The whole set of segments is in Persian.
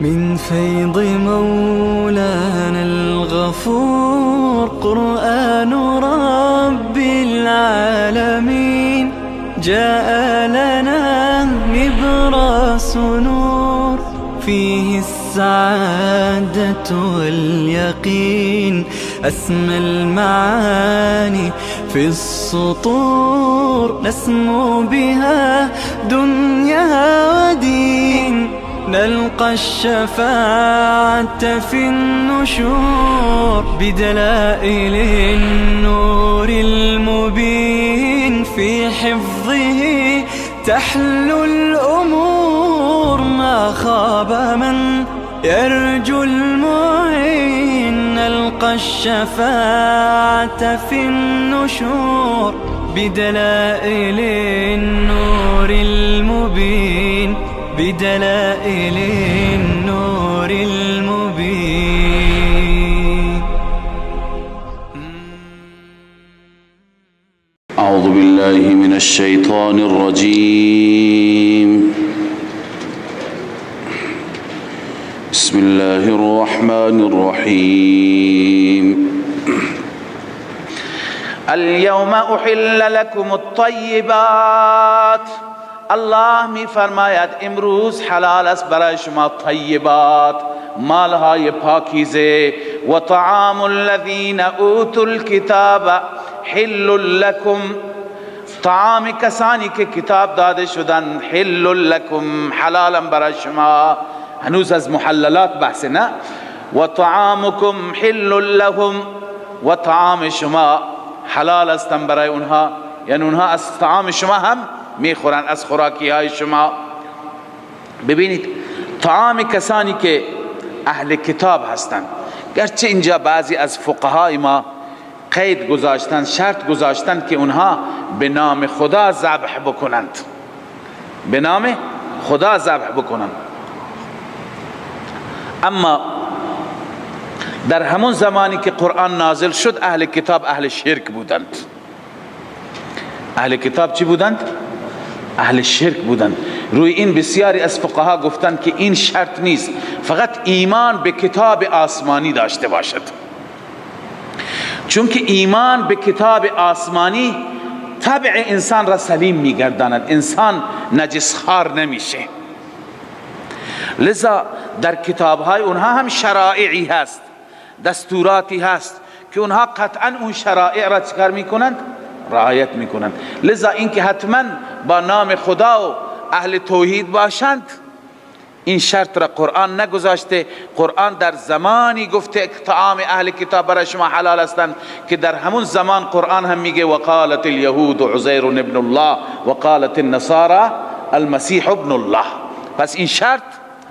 من فيض مولانا الغفور قرآن رب العالمين جاء لنا نبراس نور فيه السعادة واليقين أسمى المعاني في السطور نسمو بها دنيا ودين نلقى الشفاعة في النشور بدلائل النور المبين في حفظه تحلو الأمور ما خاب من يرجو المعين نلقى الشفاعة في النشور بدلائل النور المبين بدلائل النور المبين. أعوذ بالله من الشيطان الرجيم. بسم الله الرحمن الرحيم. اليوم احل لكم الطیبات. الله می فرماید امروز حلال است برای شما طیبات، مالهای پاکیزه. و طعام الذین اوتوا الکتاب حل لكم، طعام کسانی که کتاب داده شدن حل لكم حلالا برای شما. هنوز از محللات بحث نه. و طعامکم حل لهم، و طعام شما حلال استن برای اونها، یعنی اونها از طعام شما هم میخورن، از خوراکی های شما. ببینید طعام کسانی که اهل کتاب هستند، گرچه اینجا بعضی از فقهای ما قید گذاشتن، شرط گذاشتن که اونها به نام خدا ذبح بکنند، به نام خدا ذبح بکنند. اما در همون زمانی که قرآن نازل شد اهل کتاب اهل شرک بودند. اهل کتاب چی بودند؟ اهل شرک بودند. روی این بسیاری از فقها گفتند که این شرط نیست، فقط ایمان به کتاب آسمانی داشته باشد، چون که ایمان به کتاب آسمانی طبع انسان را سلیم میگرداند، انسان نجسخوار نمیشه. لذا در کتابهای اونها هم شرائعی هست، دستوراتی هست که اونها قطعا اون شرائع را چکار میکنند؟ رعایت میکنند. لذا اینکه حتما با نام خدا و اهل توحید باشند، این شرط را قرآن نگذاشته. قرآن در زمانی گفته طعام اهل کتاب برای شما حلال هستند که در همون زمان قرآن هم میگه وقالت اليهود عزیر ابن الله وقالت النصارى المسیح ابن الله. پس این شرط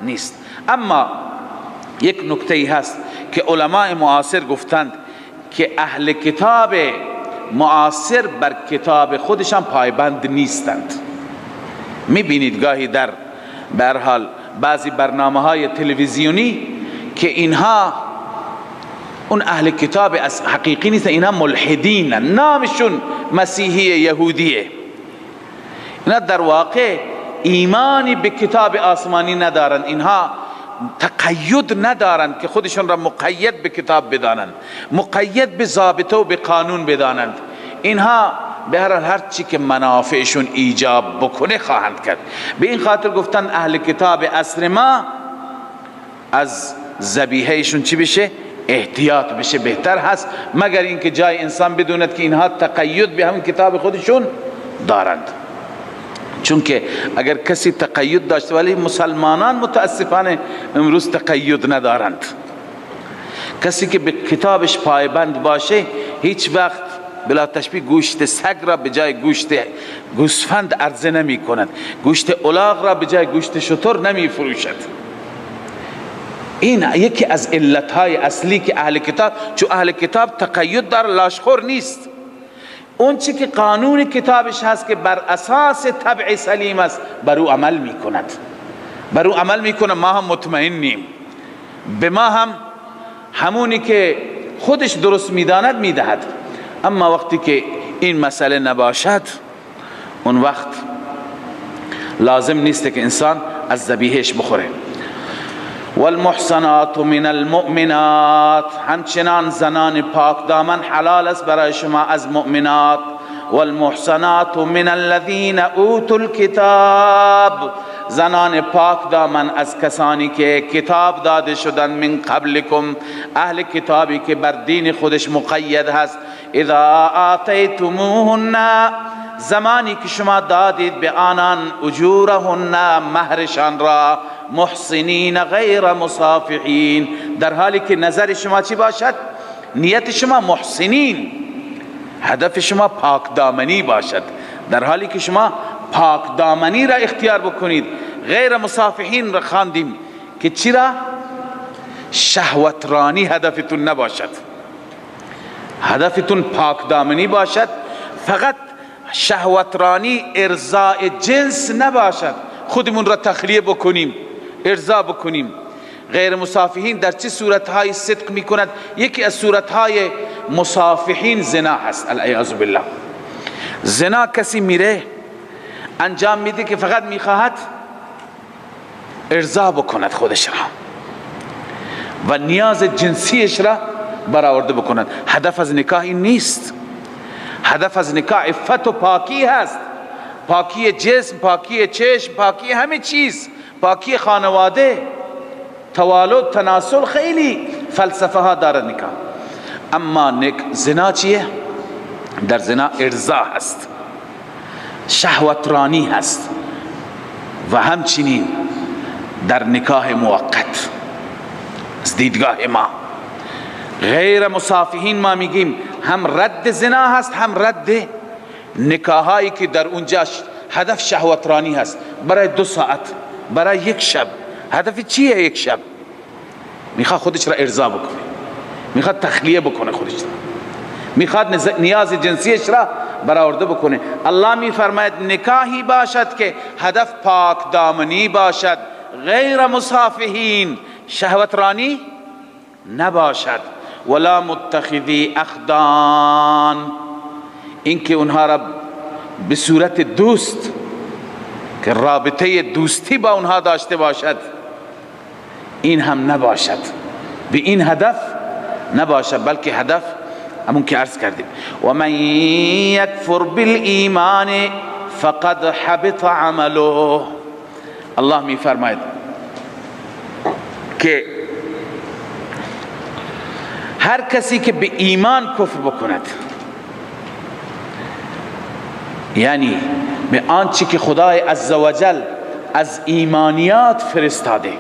نیست. اما یک نکته هست که علماء معاصر گفتند که اهل کتاب معاصر بر کتاب خودشان پایبند نیستند. میبینید گاهی در به هر حال بعضی برنامه‌های تلویزیونی که اینها اون اهل کتاب از حقیقی نیستن، اینها ملحدین، نامشون مسیحی یهودیه. اینا در واقع ایمانی به کتاب آسمانی ندارند، اینها تقید ندارند که خودشون را مقید به کتاب بدانند، مقید به ضابطه و به قانون بدانند. اینها به هر حال هر چی که منافعشون ایجاب بکنه خواهند کرد. به این خاطر گفتن اهل کتاب عصر ما از ذبیحهشون چی بشه؟ احتیاط بشه بهتر هست، مگر اینکه جای انسان بدوند که اینها تقید به همین کتاب خودشون دارند. چون که اگر کسی تقید داشته، ولی مسلمانان متاسفانه امروز تقید ندارند. کسی که به کتابش پایبند باشه هیچ وقت بلا تشبیه گوشت سگ را به جای گوشت گوسفند عرضه نمی کند، گوشت الاغ را به جای گوشت شتر نمی فروشد. این یکی از علتهای اصلی که اهل کتاب، چون اهل کتاب تقید دار، لاشخور نیست. اون چی که قانون کتابش هست که بر اساس طبع سلیم است بر او عمل می کند، بر او عمل می کند. ما هم مطمئنیم، به ما هم همونی که خودش درست می داند می دهد. اما وقتی که این مسئله نباشد، اون وقت لازم نیست که انسان از ذبیحش بخوره. والمحصنات من المؤمنات، همچنان زنان پاک دامن حلال است برای شما از مؤمنات. والمحصنات من الذين اوتوا الكتاب، زنان پاک دامن از کسانی که کتاب داده شدن من قبلکم، اهل کتابی که بر دین خودش مقید هست. اذا آتیتموهن، زمانی که شما دادید به آنان اجورهن، مهرشان را، محسنین غیر مصافحین، در حالی که نظر شما چی باشد؟ نیت شما محسنین، هدف شما پاک دامنی باشد، در حالی که شما پاک دامنی را اختیار بکنید. غیر مصافحین را خواندیم که چرا؟ شهوترانی هدفتون نباشد، هدفتون پاک دامنی باشد، فقط شهوترانی ارضاء جنس نباشد، خودمون را تخلیه بکنیم، ارضا بکنیم. غیر مصافحین در چه صورتهای صدق میکند؟ یکی از صورتهای مصافحین زنا هست، العیاذ بالله. زنا کسی میره انجام میده که فقط میخواهد ارضا بکند خودش را و نیاز جنسیش را برآورده بکند. هدف از نکاح این نیست. هدف از نکاح عفت و پاکی هست، پاکی جسم، پاکی چشم، پاکی همه چیز، پاکی خانواده، توالد، تناسل، خیلی فلسفه ها دارد نکاح. اما زنا چیه؟ در زنا ارضا هست، شهوترانی هست و همچنین در نکاح موقت از دیدگاه ما. غیر مصافحین ما میگیم هم رد زنا هست، هم رد نکاحایی که در اونجا هدف شهوترانی هست، برای 2 ساعت، برای 1 شب. هدف چیه؟ 1 شب میخواد خودش را ارضا بکنه، میخواد تخلیه بکنه خودش را، میخواد نیاز جنسیش را برآورده بکنه. الله میفرماید نکاحی باشد که هدف پاک دامنی باشد، غیر مصافحین، شهوترانی نباشد. ولا متخذی اخدان، اینکه اونها را به صورت دوست که رابطه دوستی با اونها داشته باشد، این هم نباشد، به این هدف نباشد، بلکه هدف همون که عرض کردیم. و من یکفر بالایمان فقد حبط عمله، الله می فرماید که هر کسی که به ایمان کفر بکند، یعنی به آنچه که خدای عزوجل از ایمانیات فرستاده،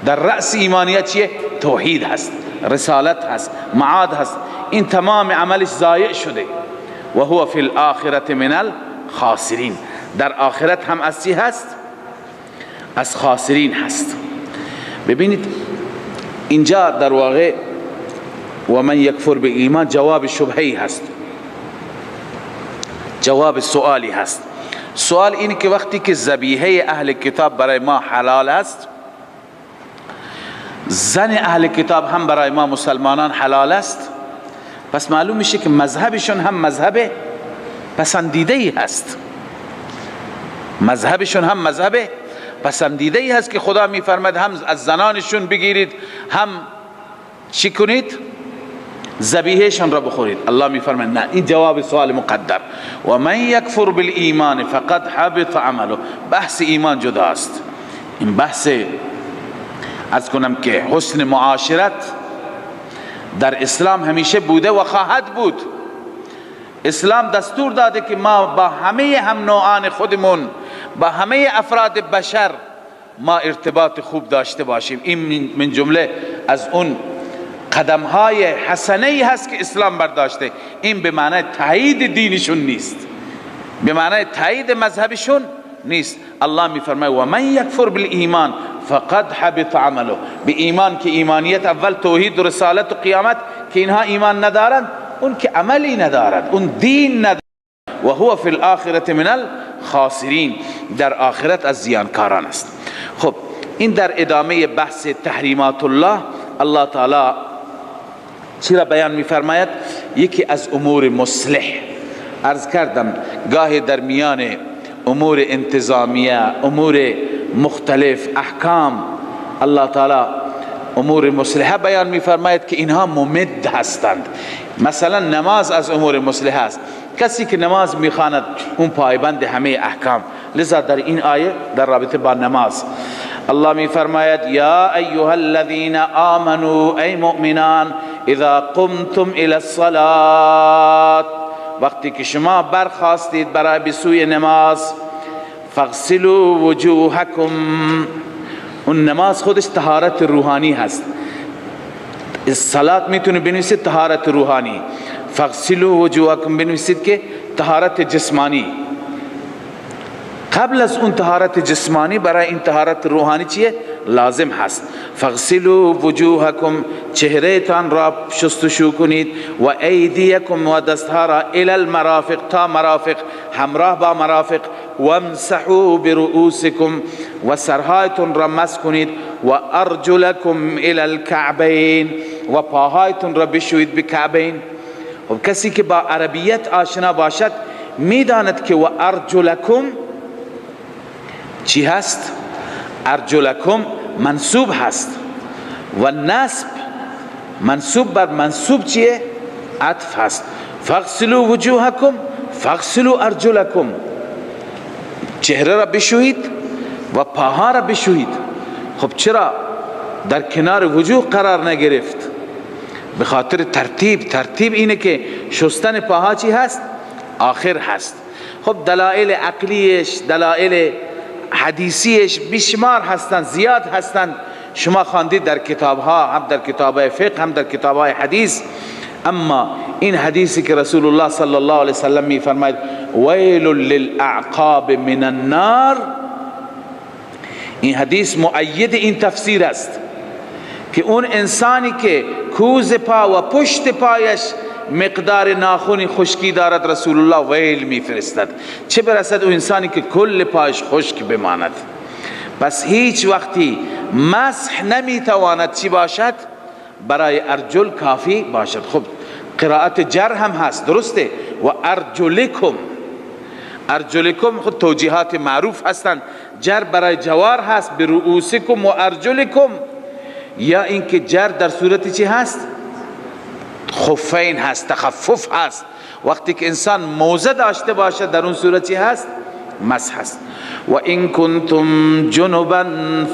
در رأس ایمانیات چیه؟ توحید هست، رسالت هست، معاد هست، این تمام عملش ضایع شده. و هو فی الاخرة من الخاسرین، در آخرت هم از چی هست؟ از خاسرین هست. ببینید اینجا در واقع و من یکفر به ایمان جواب شبهی هست، جواب سوالی هست. سوال اینه که وقتی که ذبیحه اهل کتاب برای ما حلال است، زن اهل کتاب هم برای ما مسلمانان حلال است، پس معلوم میشه که مذهبشون هم مذهب پسندیده ای هست، مذهبشون هم مذهب پسندیده ای هست که خدا میفرماید هم از زنانشون بگیرید، هم چی کنید؟ ذبیحهشون را بخورید. الله میفرماید نه، این جواب سوال مقدر. و من یکفر بالایمان فقد حبط عمله، بحث ایمان جداست. این بحث از کنم که حسن معاشرت در اسلام همیشه بوده و خواهد بود. اسلام دستور داده که ما با همه هم نوعان خودمون، با همه افراد بشر ما ارتباط خوب داشته باشیم. این من جمله از اون قدم های حسنه هست که اسلام برداشته. این به معنی تایید دینشون نیست، به معنی تایید مذهبشون نیست. الله می فرماید و من یکفر بالایمان فقد حبط عمله، به ایمان که ایمانیت اول توحید و رسالت و قیامت، که اینها ایمان ندارند، اون که عملی ندارد، اون دین ندارد. و هو فی الاخرة من الخاسرین، در آخرت از زیانکاران است. خب این در ادامه بحث تحریمات الله، الله تعالی چرا بیان می‌فرماید؟ یکی از امور مصلح، عرض کردم گاهی در میان امور انتظامیه، امور مختلف، احکام، الله تعالی امور مصلحه بیان میفرماید که اینها ممد هستند. مثلا نماز از امور مصلحه است. کسی که نماز میخواند اون پایبند همه احکام. لذا در این آیه در رابطه با نماز الله میفرماید یا ایها الذین آمنوا، ای مؤمنان، اذا قمتم الى الصلاة، وقتی که شما برخاستید برای به سوی نماز، فاغسلوا وجوهکم، اون نماز خودش طهارت روحانی هست. الصلاة میتونه بنویسید طهارت روحانی، فاغسلوا وجوهکم بنویسید که طهارت جسمانی. قبل از اون طهارت جسمانی برای این طهارت روحانی چیه؟ لازم هست. فاغسلوا وجوهکم، چهره تان را شستشو کنید، و ایدیکم، و دستها را، الی المرافق، تا مرافق، همراه با مرافق، وامسحوا برؤوسکم، و سرهایتون را مس کنید، و ارجلکم الی الکعبین، و پاهایتون را بشوید به کعبین. و کسی که با عربیت آشنا باشد میداند که و ارجلکم چی هست؟ ارجلکم منصوب هست و نصب منصوب بر منصوب چیه؟ عطف هست. فاغسلوا وجوهکم، فاغسلوا ارجلکم، چهره را بشویید و پاها را بشویید. خب چرا در کنار وجوه قرار نگرفت؟ به خاطر ترتیب اینه که شستن پاها چی هست؟ آخر هست. خب دلائل عقلیش، دلائل حدیثیش بیشمار هستند، زیاد هستند، شما خواندید در کتابها، هم در کتابهای فقه هم در کتابهای حدیث. اما این حدیثی که رسول الله صلی الله علیه وسلم می فرماید ویل للاعقاب من النار، این حدیث مؤید این تفسیر است که اون انسانی که کوز پا و پشت پایش مقدار ناخن خشکی دارد، رسول الله ویل میفرستد، چه برسد اون انسانی که کل پایش خشک بماند. پس هیچ وقتی مسح نمیتواند چی باشد؟ برای ارجل کافی باشد. خب قرائت جر هم هست، درسته؟ و ارجلکم، ارجلکم خود توجیهات معروف هستند. جر برای جوار هست، برؤوسکم و ارجلکم، یا اینکه جر در صورتی چی هست؟ خفین هست، تخفف هست. وقتی که انسان موزه داشته باشد در اون صورت چی هست؟ مسح هست. و این کنتم جنبا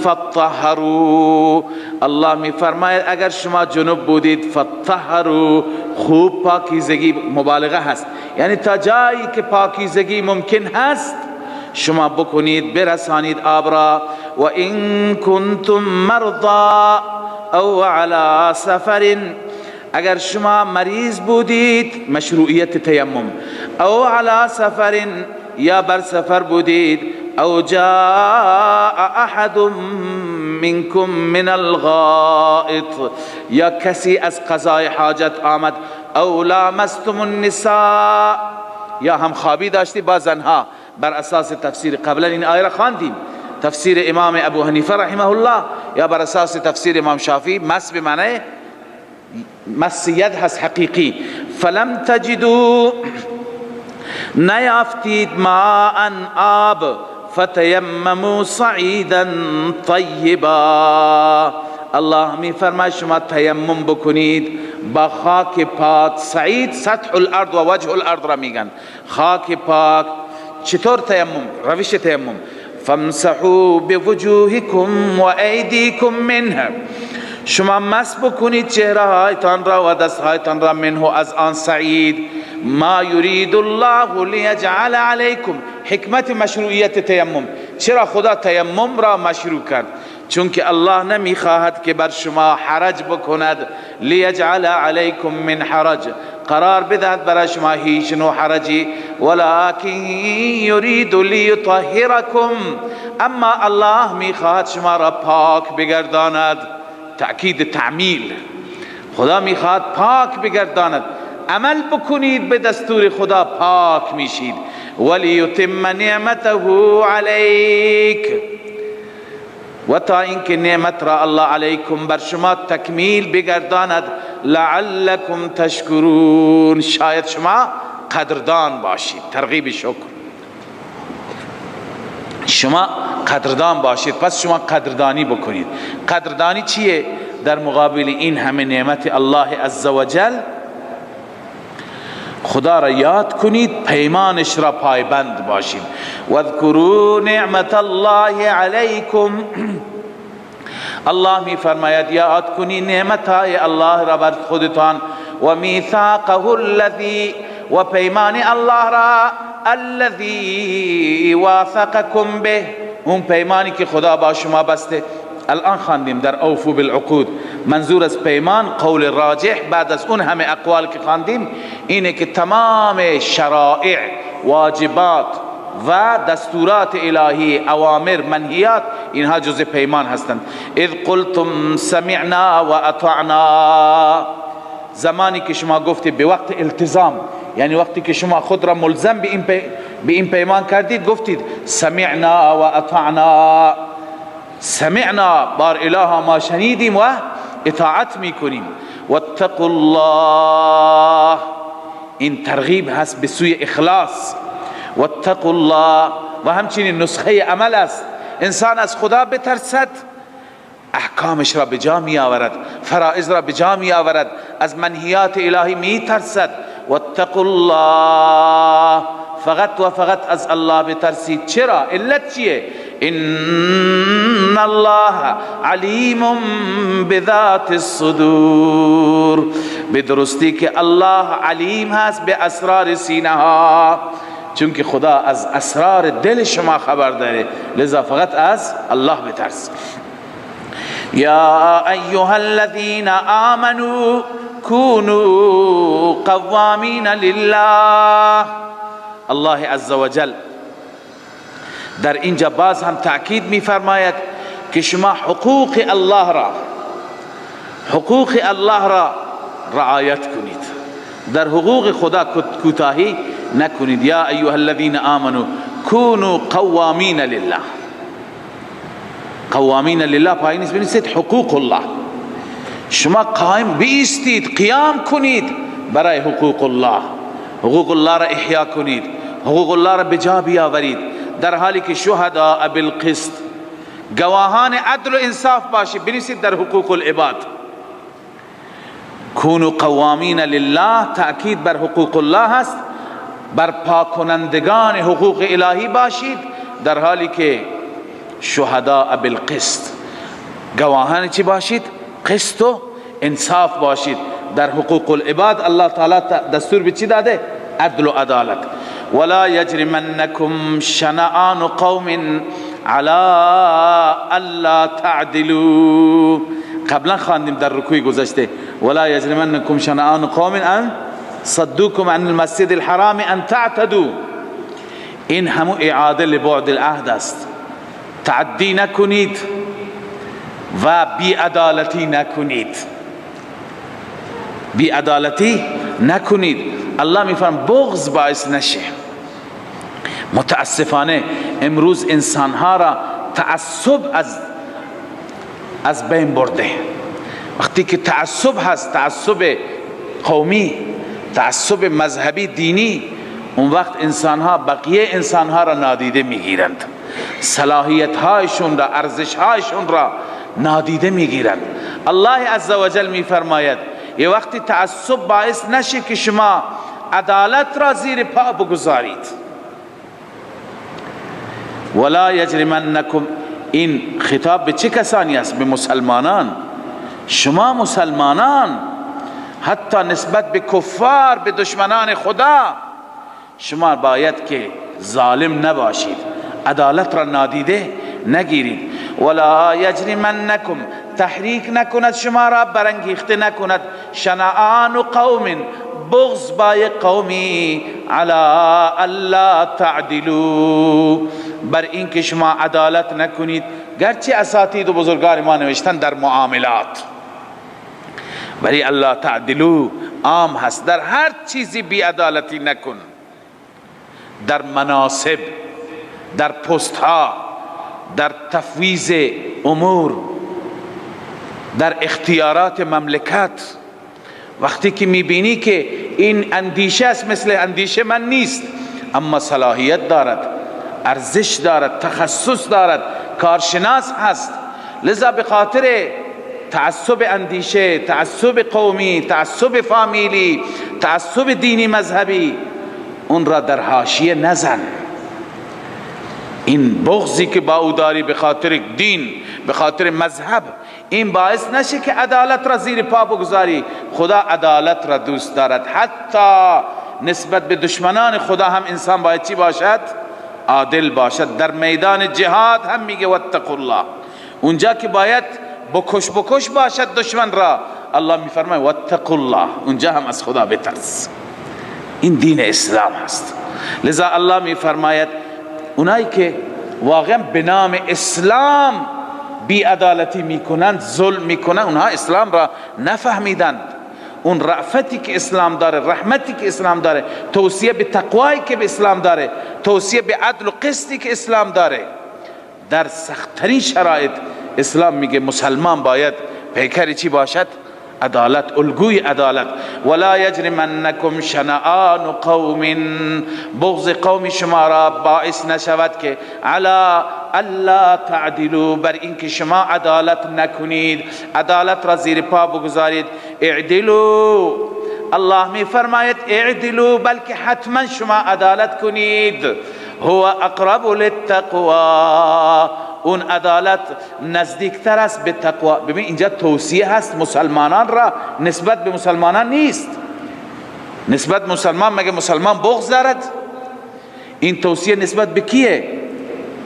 فطهروا، الله می فرماید اگر شما جنوب بودید، فطهروا، خوب پاکیزگی، مبالغه هست، یعنی تا جایی که پاکیزگی ممکن هست شما بکنید، برسانید آب را. و این کنتم مرضا او علی سفر، اگر شما مریض بودید، مشروعیت تیمم، او علی سفر، یا بر سفر بودید، او جاء احد منکم من الغائط، یا کسی از قضای حاجت آمد، او لامستم النساء، یا هم خوابی داشتی با زنها. بر اساس تفسیر قبلا این آیه را خواندیم، تفسیر امام ابو حنیفه رحمه الله، یا بر اساس تفسیر امام شافعی، مس به معنی مس ید هست حقیقی. فلم تجدوا، نیافتید ماء آب، فتیمموا صعیدا طیبا، الله می فرماید شما تیمم بکنید با خاک پاک. صعید سطح الارض و وجه الارض را میگن، خاک پاک. چطور تیمم؟ روش تیمم، فامسحوا بوجوهکم و ایدیکم منه، شما مس بکنید چهره هایتان را و دست هایتان را، منه از آن صعید. ما یرید الله لیجعل علیکم، حکمت مشروعیت تیمم، چرا خدا تیمم را مشروع کرد؟ چون که الله نمیخواهد که بر شما حرج بکند، لیجعل علیکم من حرج، قرار بدهد برای شما هیچ نوع حرجی، ولکن یرید لیطهرکم، اما الله میخواهد شما را پاک بگرداند. تأکید تعمیل، خدا میخواهد پاک بگرداند، عمل بکنید به دستور خدا پاک میشید. ولیتم نعمته علیک، و تا اینکه نعمت را الله علیکم بر شما تکمیل بگرداند، لعلکم تشکرون، شاید شما قدردان باشید. ترغیب شکر، شما قدردان باشید، پس شما قدردانی بکنید. قدردانی چیه؟ در مقابل این همه نعمت الله عزوجل خدا را یاد کنید، پیمانش را پایبند باشید. واذکروا نعمت الله علیکم، الله می فرماید یاد کنید نعمت های الله را بر خودتان، و میثاقه الذی، و پیمان الله را الذی واثقکم به، اون پیمانی که خدا با شما بسته. الان خواندیم در اوفو بالعقود، منظور از پیمان قول راجح بعد از اون همه اقوال که خواندیم اینه که تمام شرائع، واجبات و دستورات الهی، اوامر، منهیات، اینها جزء پیمان هستند. اذ قلتم سمعنا و اطعنا، زمانی که شما گفتید به وقت التزام، یعنی وقتی که شما خود را ملزم به این پیمان کردید گفتید سمعنا و اطعنا، سمعنا بار اله ما شنیدیم و اطاعت میکنیم. واتقوا الله، این ترغیب هست به سوی اخلاص. واتقوا الله، و همچنین نسخه عمل است، انسان از خدا بترسد، احکامش را به جا می آورد، فرائض را به جا می آورد، از منهیات الهی می ترسد. واتقوا الله، فقط و فقط از الله بترسید. چرا؟ علت چیه؟ ان الله علیم بذات الصدور، به درستی که الله علیم هست به اسرار سینه ها، چون که خدا از اسرار دل شما خبر داره، لذا فقط از الله بترس. یا ایها الذین آمنوا كونوا قوامین لله، الله عزوجل در اینجا باز هم تأکید می فرماید که شما حقوق الله را رعایت کنید، در حقوق خدا کوتاهی نکنید. یا ایها الذین آمنوا كونوا قوامین لله، قوامین لله پایین نیست، بنویسید حقوق الله، شما قائم بیستید، قیام کنید برای حقوق الله، حقوق الله را احیا کنید، حقوق الله را بجا بیاورید، در حالی که شهداء بالقسط، گواهان عدل و انصاف باشید. بنویسید در حقوق العباد کونوا قوامین لله، تأکید بر حقوق الله هست، بر پاکنندگان حقوق الهی باشید، در حالی که شهداء بالقسط، گواهان چی باشید؟ قسط و انصاف باشید. در حقوق العباد الله تعالی دستور به چی داده؟ عدل و عدالت. ولا یجرمنکم شنآن قوم علی الا تعدلوا، قبلا خواندیم در رکوع گذشته، ولا یجرمنکم شنآن قوم ان صدوکم عن المسجد الحرام ان تعتدوا، این همو اعاده لبعد العهد است. تعدی نکنید و بی‌عدالتی نکنید، بی‌عدالتی نکنید. الله میفرماید بغض باعث نشه. متاسفانه امروز انسانها را تعصب از بین برده. وقتی که تعصب هست، تعصب قومی، تعصب مذهبی، دینی، اون وقت انسانها بقیه انسانها را نادیده میگیرند، صلاحیت هایشون را، ارزش هایشون را نادیده میگیرند. الله عزوجل میفرماید یه وقتی تعصب باعث نشه که شما عدالت را زیر پا بگذارید. ولا یجرمنکم، این خطاب به چه کسانی است؟ به مسلمانان. شما مسلمانان حتی نسبت به کفار، به دشمنان خدا، شما باید که ظالم نباشید، عدالت را نادیده نگیرید. ولا یجرمنکم، تحریک نکند شما را، برانگیخته نکند، شنآن قوم، بغض با قومی، علی الا تعدلوا، بر این که شما عدالت نکنید. گرچه اساتید و بزرگان ما نوشتن در معاملات، ولی الا تعدلوا عام هست، در هر چیزی بی‌عدالتی نکن، در مناصب، در پست ها، در تفویض امور، در اختیارات مملکت. وقتی که میبینی که این اندیشه است مثل اندیشه من نیست، اما صلاحیت دارد، ارزش دارد، تخصص دارد، کارشناس هست، لذا به خاطر تعصب اندیشه، تعصب قومی، تعصب فامیلی، تعصب دینی مذهبی، اون را در حاشیه نزن. این بغضی که با او داری به خاطر دین، به خاطر مذهب، این باعث نشه که عدالت را زیر پا بگذاری. خدا عدالت را دوست دارد. حتی نسبت به دشمنان خدا هم انسان باید چی باشد؟ عادل باشد. در میدان جهاد هم میگه واتقوا الله. اونجا که باید بکش باشد دشمن را، الله میفرماید واتقوا الله، اونجا هم از خدا بترس. این دین اسلام هست. لذا الله میفرماید اونایی که واقعا به نام اسلام بی‌عدالتی میکنند، ظلم میکنند، اونها اسلام را نفهمیدند. اون رأفتی که اسلام داره، رحمتی که اسلام داره، توصیه به تقوایی که به اسلام داره، توصیه به عدل و قسطی که اسلام داره، در سخت‌ترین شرایط اسلام میگه مسلمان باید پیکر چی باشد؟ عدالت، الگوی عدالت. ولا یجرمنکم شنآن قوم، بغض قوم شما را باعث نشود که علی الا تعدلوا، بر اینکه شما عدالت نکنید، عدالت را زیر پا بگذارید. اعدلوا، الله می فرماید اعدلوا، بلکه حتما شما عدالت کنید. هو اقرب للتقوی، اون عدالت نزدیکتر است به تقوا. ببین اینجا توصیه هست مسلمانان را، نسبت به مسلمانان نیست. نسبت مسلمان، مگه مسلمان بغض دارد؟ این توصیه نسبت به کیه؟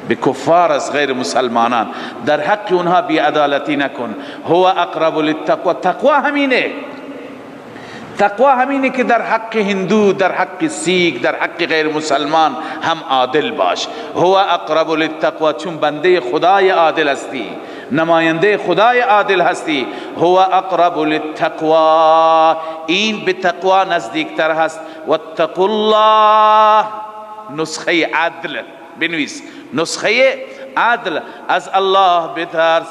به کفار از غیر مسلمانان. در حق اونها بی‌عدالتی نکن. هو اقرب للتقوی، تقوا همینه. تقوا همینه که در حق هندو، در حق سیک، در حق غیر مسلمان هم عادل باش. هو اقرب للتقوی، چون بنده خدای عادل هستی، نماینده خدای عادل هستی. هو اقرب للتقوی، این به تقوا نزدیکتر هست. واتقوا الله، نسخه عدل بنویس، نسخه عدل، از الله بترس.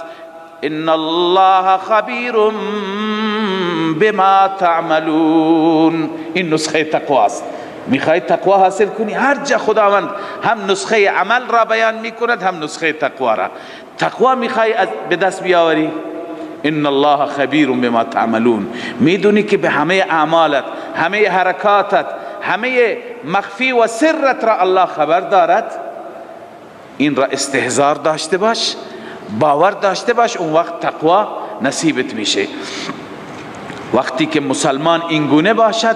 ان الله خبیر بما تعملون، این نسخه تقوا است. میخوای تقوا حاصل کنی، هر جا خداوند هم نسخه عمل را بیان میکند، هم نسخه تقوا را. تقوا میخوای به دست بیاوری، ان الله خبیر بما تعملون، میدونی که به همه اعمالت، همه حرکاتت، همه مخفی و سرت را الله خبر دارد. این را استحضار داشته باش، باور داشته باش، اون وقت تقوا نصیبت میشه. وقتی که مسلمان اینگونه باشد،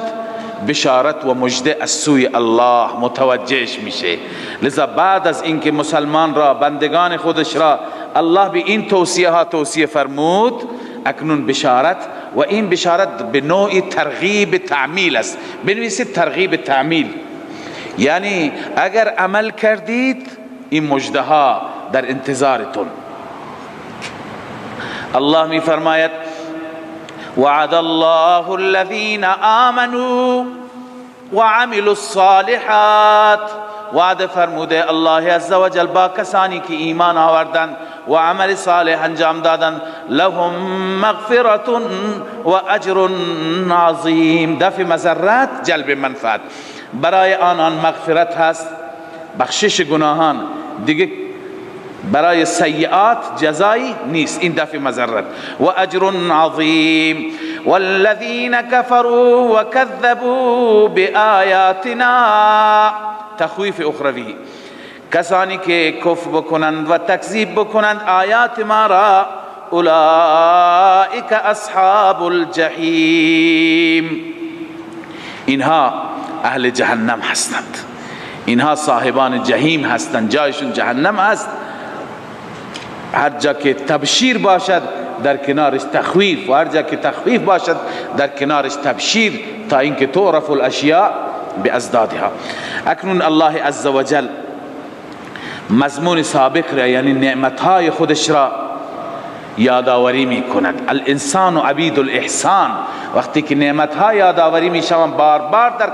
بشارت و مژده از سوی الله متوجهش میشه. لذا بعد از اینکه مسلمان را، بندگان خودش را الله به این توصیه ها توصیه فرمود، اکنون بشارت، و این بشارت به نوعی ترغیب تعمیل است. بنویسید ترغیب تعمیل، یعنی اگر عمل کردید این مژده ها در انتظارتون. الله می فرماید وعد الله الذين آمنوا وعملوا الصالحات، وعد فرموده الله عزوجل با کسانی که ایمان آوردند و عمل صالح انجام دادند، لهم مغفرة و اجر عظیم. دفع مضرات، جلب منفعت. برای آنان مغفرت هست، بخشش گناهان، دیگه برای سیئات جزایی نیست، این دفع مضرت. و اجر عظیم. والذین کفروا وکذبوا بآیاتنا، تخویف اخروی، کسانی که کفر بکنند و تکذیب بکنند آیات ما را، اولئک اصحاب الجحیم، اینها اهل جهنم هستند، اینها صاحبان جهیم هستند، جایشون جهنم است. هر جا که تبشیر باشد در کنارش تخویف، و هر جا که تخویف باشد در کنارش تبشیر، تا اینکه تعرف الاشیاء بازدادها. اکنون الله عزوجل مضمون سابق را، یعنی نعمتهای خودش را یادآوری می کند. الانسان عبید الاحسان، وقتی که نعمتها یادآوری می شوند بار بار در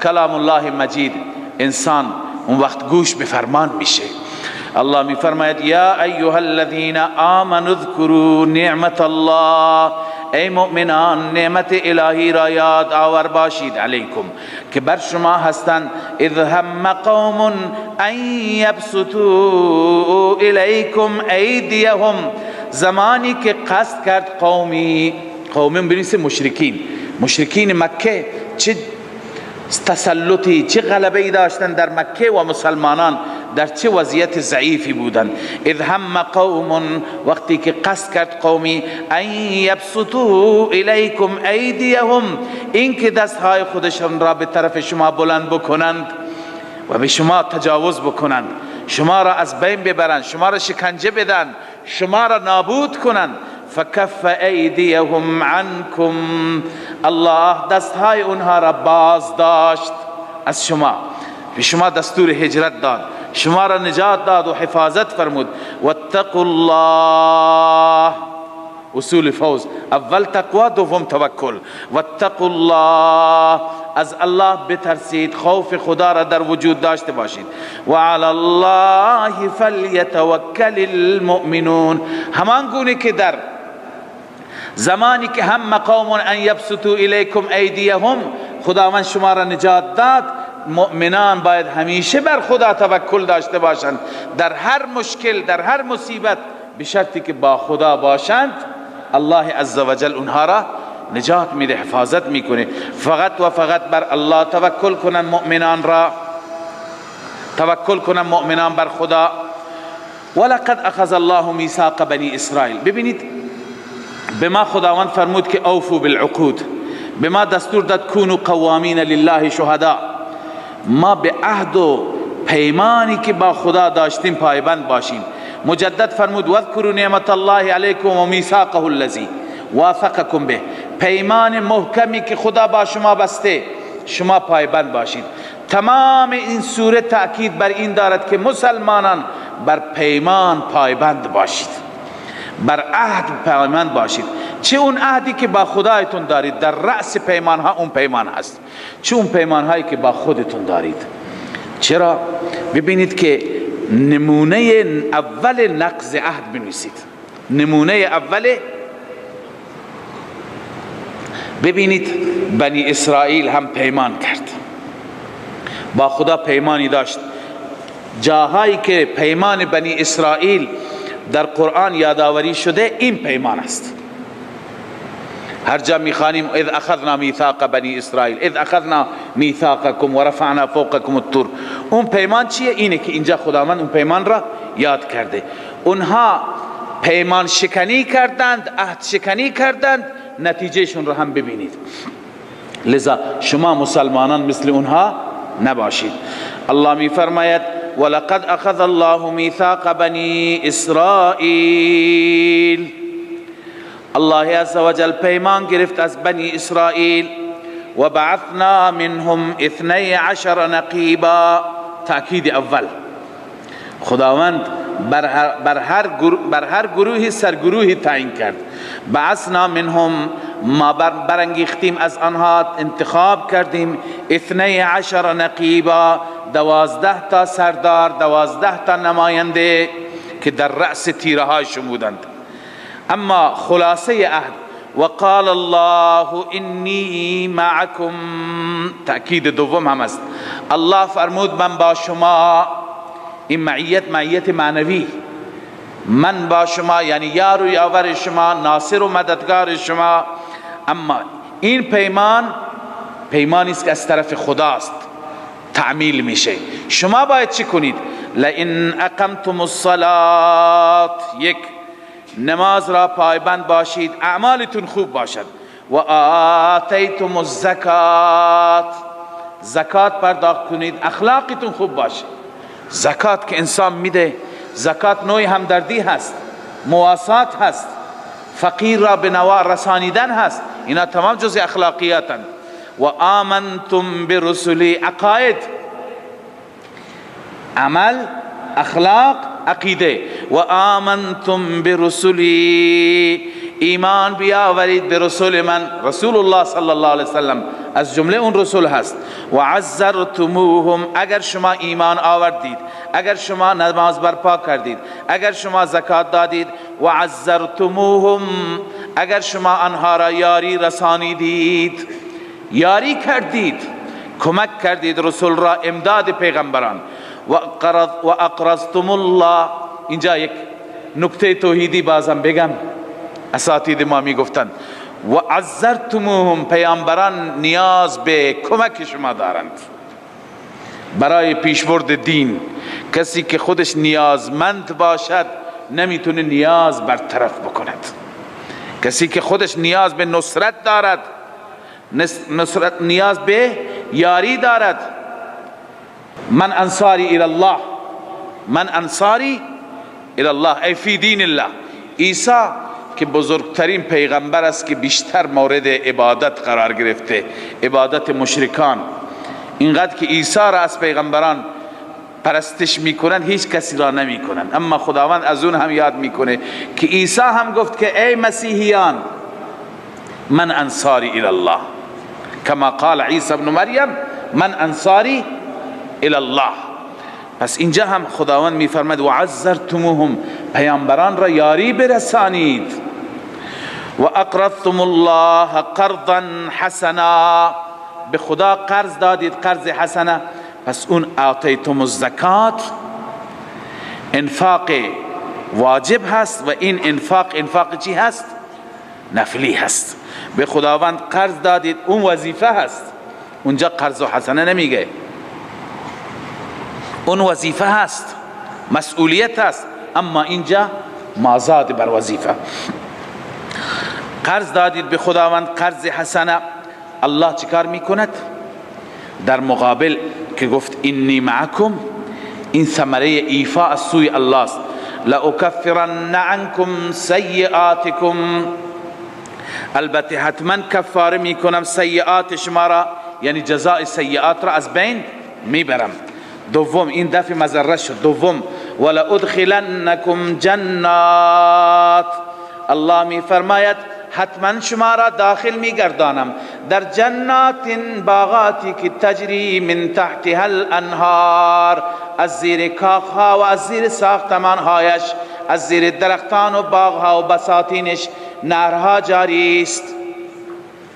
کلام الله مجید، انسان اون وقت گوش به فرمان میشه. الله می فرماید یا ایها الذین آمنوا اذکروا نعمت الله، ای مؤمنان نعمت الهی را یاد آور باشید، علیکم که بر شما هستند. اذ هم قوم ان یبسطوا الیکم ایدیهم، زمانی که قصد کرد قومی بنویسه مشرکین مکه چه تسلطی چه غلبه‌ای داشتن در مکه و مسلمانان در چه وضعیت ضعیفی بودن. اذ هم قوم، وقتی که قصد کرد قومی، ان یبسطوا الیکم ایدیهم، این که دستهای خودشان را به طرف شما بلند بکنند و به شما تجاوز بکنند، شما را از بین ببرند، شما را شکنجه بدن، شما را نابود کنند. فکف ایدیهم عنکم، الله دستهای اونها را باز داشت از شما، به شما دستور هجرت داد، شما را نجات داد و حفاظت فرمود. واتقوا الله، اصول فوز، اول تقوا دوم توکل. واتقوا الله، از الله بترسید، خوف خدا را در وجود داشته باشید. و علی الله فلیتوکل المؤمنون، همان گونه که در زمانی که هم قوم ان یبسطوا الیکم ایدیهم خداوند شما را نجات داد، مؤمنان باید همیشه بر خدا توکل داشته باشند در هر مشکل، در هر مصیبت، به شرطی که با خدا باشند الله عزوجل اونها را نجات میده، حفاظت میکنه. فقط و فقط بر الله توکل کنن مؤمنان را، توکل کنن مؤمنان بر خدا. ولقد اخذ الله میثاق بنی اسرائیل، ببینید به ما خداوند فرمود که اوفوا بالعقود، به ما دستور داد کونوا قوامین لله شهدا، ما به عهد و پیمانی که با خدا داشتیم پایبند باشیم. مجدد فرمود واذکروا نعمت الله علیکم و میثاقه الذی واثقکم به، پیمان محکمی که خدا با شما بسته شما پایبند باشید. تمام این سوره تأکید بر این دارد که مسلمانان بر پیمان پایبند باشید، بر عهد پایبند باشید. چه اون عهدی که با خدایتون دارید، در رأس پیمان ها اون پیمان هست، چه اون پیمان هایی که با خودتون دارید. چرا؟ ببینید که نمونه اول نقض عهد بنویسید، نمونه اول. ببینید بنی اسرائیل هم پیمان کرد، با خدا پیمانی داشت. جاهایی که پیمان بنی اسرائیل در قرآن یادآوری شده این پیمان است. هر جا میخوانیم اذ اخذنا میثاق بنی اسرائیل، اذ اخذنا میثاقکم و رفعنا فوقکم الطور، اون پیمان چیه؟ اینه که اینجا خداوند اون پیمان را یاد کرده. اونها پیمان شکنی کردند، عهد شکنی کردند، نتیجهشون رو هم ببینید. لذا شما مسلمانان مثل اونها نباشید. الله می فرماید ولقد اخذ الله میثاق بنی اسرائیل، الله عزوجل پیمان گرفت از بنی اسرائیل. و بعثنا منهم 12 نقیبا، تأکید اول، خداوند بر هر گروهی سرگروهی تعیین کرد. بعثنا منهم، ما برانگیختیم از آنها، انتخاب کردیم 12 نقیبا، 12 تا سردار، 12 تا نماینده که در رأس تیره هایشون بودند. اما خلاصه عهد وقال الله انی معکم، تأکید دوم هم است. الله فرمود من با شما، این معیت معنوی، من با شما یعنی یار و یاور شما، ناصر و مددگار شما. اما این پیمانی است که از طرف خداست تعمیل میشه. شما باید چی کنید؟ لئن اقمتم الصلاة، یک، نماز را پایبند باشید، اعمالتون خوب باشد. و آتیتم الزکات، زکات پرداخت کنید، اخلاقتون خوب باشه. زکات که انسان میده، زکات نوع همدردی هست، مواسات هست، فقیر را به نوا رسانیدن هست، اینا تمام جز اخلاقیاتند. و آمنتم برسلی، عقاید، عمل، اخلاق، عقیده. و آمنتم برسلی، ایمان بیاورید به رسول من، رسول الله صلی الله علیه وسلم از جمله اون رسول هست. و عزرتموهم، اگر شما ایمان آوردید، اگر شما نماز برپا کردید، اگر شما زکات دادید، و عزرتموهم، اگر شما آنها را یاری رسانیدید، یاری کردید، کمک کردید رسول را، امداد پیغمبران. و اقرضتم الله، اینجا یک نکته توحیدی بازم بگم، اساتید ما می گفتند و عزرتموهم، پیامبران نیاز به کمک شما دارند برای پیشبرد دین. کسی که خودش نیازمند باشد نمیتونه نیاز برطرف بکند. کسی که خودش نیاز به نصرت دارد، نیاز به یاری دارد. من انصاری الی الله، من انصاری الی الله ای فی دین الله. عیسی که بزرگترین پیغمبر است که بیشتر مورد عبادت قرار گرفته، عبادت مشرکان. اینقدر که عیسی را از پیغمبران پرستش میکنن هیچ کسی را نمیکنن، اما خداوند از اون هم یاد میکنه که عیسی هم گفت که ای مسیحیان من انصاری الی الله، کما قال عیسی ابن مریم من انصاری الی الله. پس اینجا هم خداوند میفرماید و عزرتموهم، پیامبران را یاری برسانید. و اقرضتم الله قرضا حسنا، به خدا قرض دادید، قرض حسنه. پس اون اعطیتم الزکات انفاق واجب هست و این انفاق چی هست؟ نفلی هست. به خداوند قرض دادید، اون وظیفه هست. اونجا قرض و حسنه نمیگه، اون وظیفه هست، مسئولیت هست، اما اینجا مازاد بر وظیفه. قرض دادید به خداوند قرض حسنه. الله چیکار میکند؟ در مقابل که گفت انی معکم، این ثمره ایفا از سوی الله است. لأکفرن عنکم سیئاتکم، البته حتما کفاره میکنم سیئات شما را، یعنی جزای سیئات را از بین میبرم. دوم این دفع مضره شد. دوم ولادخلنکم جنات، الله میفرماید حتما شما را داخل میگردانم در جنات، باغاتی که تجری من تحتها الانهار، از زیر کاخها و از زیر ساختمانهایش، از زیر درختان و باغها و بساتینش نهرها جاری است.